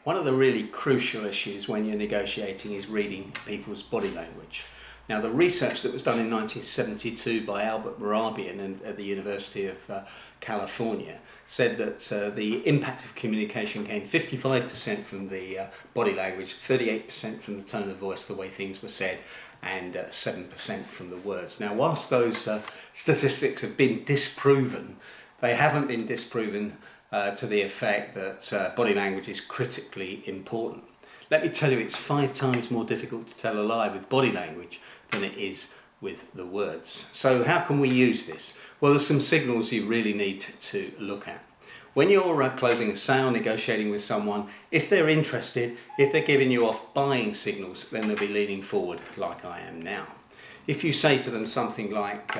One of the really crucial issues when you're negotiating is reading people's body language. Now, the research that was done in 1972 by Albert Mehrabian at the University of California said that the impact of communication came 55% from the body language, 38% from the tone of voice, the way things were said, and 7% from the words. Now, whilst those statistics have been disproven, they haven't been disproven to the effect that body language is critically important. Let me tell you, it's 5 times more difficult to tell a lie with body language than it is with the words. So how can we use this? Well, there's some signals you really need to look at. When you're closing a sale, negotiating with someone, if they're interested, if they're giving you off buying signals, then they'll be leaning forward like I am now. If you say to them something like,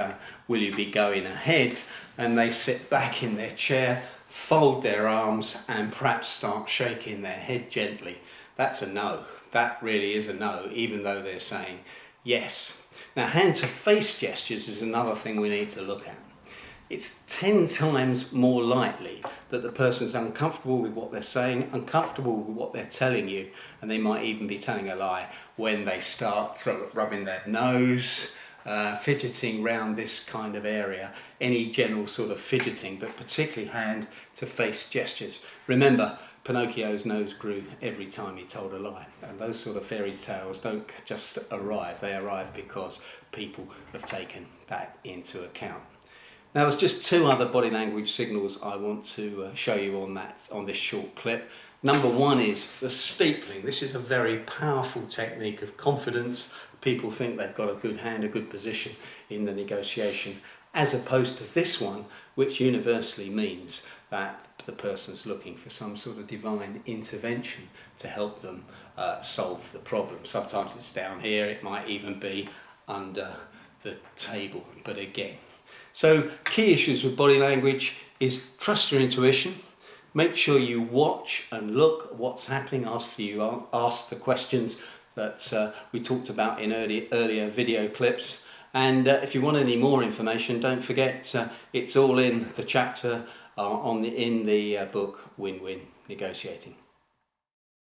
will you be going ahead? And they sit back in their chair, fold their arms and perhaps start shaking their head gently, that's a no. That really is a no, even though they're saying yes. Now, hand-to-face gestures is another thing we need to look at. It's 10 times more likely that the person's uncomfortable with what they're saying, uncomfortable with what they're telling you, and they might even be telling a lie when they start rubbing their nose, fidgeting around this kind of area, any general sort of fidgeting, but particularly hand-to-face gestures. Remember, Pinocchio's nose grew every time he told a lie, and those sort of fairy tales don't just arrive, they arrive because people have taken that into account. Now, there's just 2 other body language signals I want to show you on this short clip. Number 1 is the steepling. This is a very powerful technique of confidence. People think they've got a good hand, a good position in the negotiation, as opposed to this one, which universally means that the person's looking for some sort of divine intervention to help them solve the problem. Sometimes it's down here, it might even be under the table, but again. So key issues with body language is trust your intuition, make sure you watch and look at what's happening, ask the questions that we talked about in earlier video clips. And if you want any more information, don't forget it's all in the chapter in the book Win-Win Negotiating.